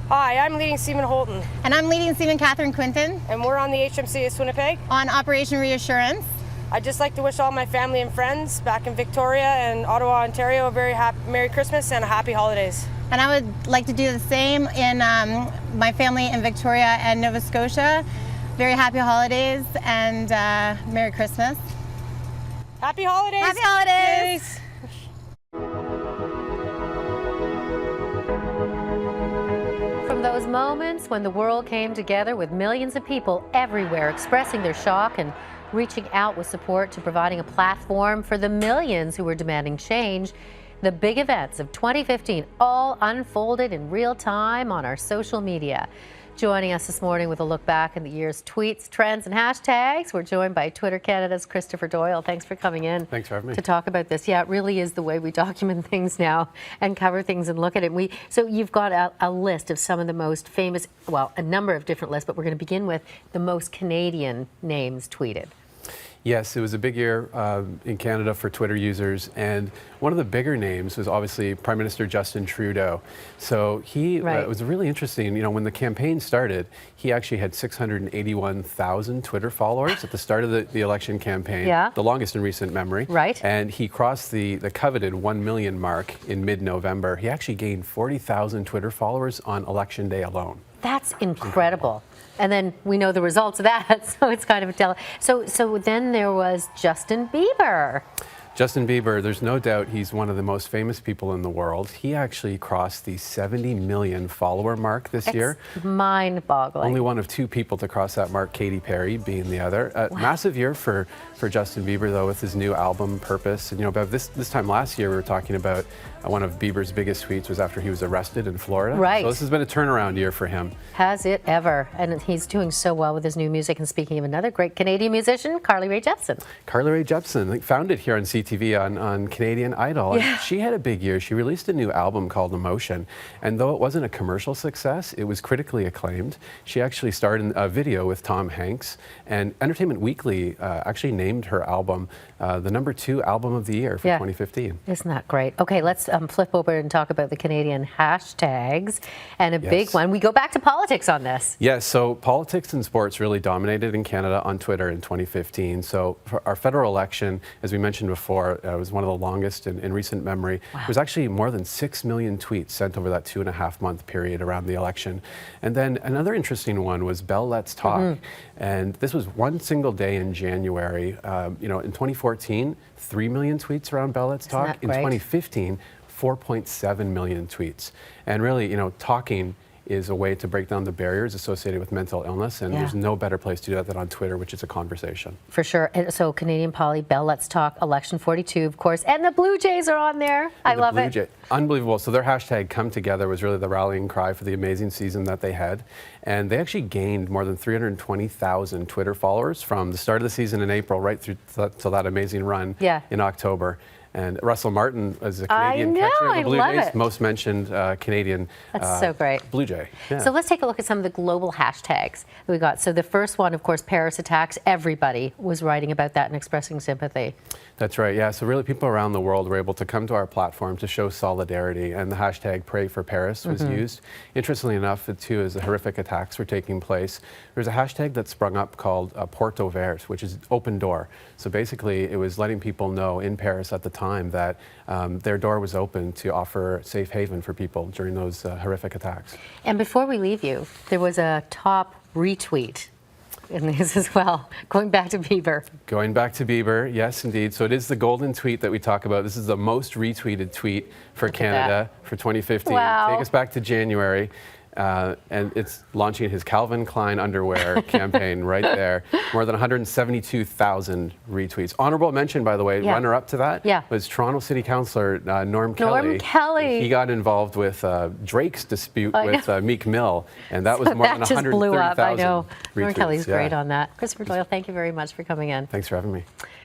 Hi, I'm leading Seaman Holton. And I'm leading Seaman Catherine Quinton. And we're on the HMCS Winnipeg. On Operation Reassurance. I'd just like to wish all my family and friends back in Victoria and Ottawa, Ontario a very happy Merry Christmas and a happy holidays. And I would like to do the same in my family in Victoria and Nova Scotia. Very happy holidays and Merry Christmas. Happy holidays! Happy holidays! From those moments when the world came together with millions of people everywhere expressing their shock and reaching out with support to providing a platform for the millions who were demanding change, the big events of 2015 all unfolded in real time on our social media. Joining us this morning with a look back in the year's tweets, trends, and hashtags, we're joined by Twitter Canada's Christopher Doyle. Thanks for coming in. Thanks for having me. To talk about this. Yeah, it really is the way we document things now and cover things and look at it. So you've got a list of some of the most famous, well, a number of different lists, but we're going to begin with the most Canadian names tweeted. Yes, it was a big year in Canada for Twitter users, and one of the bigger names was obviously Prime Minister Justin Trudeau. So he it was really interesting. You know, when the campaign started, he actually had 681,000 Twitter followers at the start of the election campaign, the longest in recent memory. Right. And he crossed the coveted 1 million mark in mid-November. He actually gained 40,000 Twitter followers on election day alone. That's incredible. And then we know the results of that, so it's kind of a tell. So then there was Justin Bieber. Justin Bieber, there's no doubt he's one of the most famous people in the world. He actually crossed the 70 million follower mark this year. Mind-boggling. Only one of two people to cross that mark, Katy Perry being the other. Massive year for Justin Bieber, though, with his new album, Purpose. And, you know, about this time last year, we were talking about one of Bieber's biggest tweets was after he was arrested in Florida. Right. So this has been a turnaround year for him. Has it ever? And he's doing so well with his new music. And speaking of another great Canadian musician, Carly Rae Jepsen. Carly Rae Jepsen, founded here on CTV on Canadian Idol. Yeah. And she had a big year. She released a new album called Emotion. And though it wasn't a commercial success, it was critically acclaimed. She actually starred in a video with Tom Hanks. And Entertainment Weekly actually named her album the #2 album of the year for 2015. Isn't that great? Okay, let's flip over and talk about the Canadian hashtags. And a big one. We go back to politics on this. Yes, so politics and sports really dominated in Canada on Twitter in 2015. So for our federal election, as we mentioned before, it was one of the longest in recent memory. Wow. There was actually more than 6 million tweets sent over that 2.5-month period around the election. And then another interesting one was Bell Let's Talk. And this was one single day in January. You know, in 2014, 3 million tweets around Bell Let's Talk. In 2015, 4.7 million tweets. And really, you know, talking is a way to break down the barriers associated with mental illness, and there's no better place to do that than on Twitter, which is a conversation. For sure. And so Canadian Poly, Bell Let's Talk, Election 42, of course, and the Blue Jays are on there. I love it. Unbelievable. So their hashtag Come Together was really the rallying cry for the amazing season that they had. And they actually gained more than 320,000 Twitter followers from the start of the season in April right through to that amazing run in October. And Russell Martin is a Canadian catcher of the Blue Jays, most mentioned Canadian so great. Blue Jay. Yeah. So let's take a look at some of the global hashtags that we got. So the first one, of course, Paris attacks. Everybody was writing about that and expressing sympathy. That's right, yeah. So really people around the world were able to come to our platform to show solidarity, and the hashtag Pray for Paris was used. Interestingly enough, too, as the horrific attacks were taking place, there's a hashtag that sprung up called Porte Verte, which is open door. So basically it was letting people know in Paris at the time that their door was open to offer safe haven for people during those horrific attacks. And before we leave you, there was a top retweet in this as well, going back to Bieber. Going back to Bieber, yes, indeed. So it is the golden tweet that we talk about. This is the most retweeted tweet for Canada for 2015. Wow. Take us back to January. And it's launching his Calvin Klein underwear campaign right there. More than 172,000 retweets. Honorable mention, by the way, runner-up to that was Toronto City Councillor Norm Kelly. Norm Kelly. He got involved with Drake's dispute with Meek Mill, and that was more than 130,000 retweets. Norm Kelly's great on that. Christopher Doyle, thank you very much for coming in. Thanks for having me.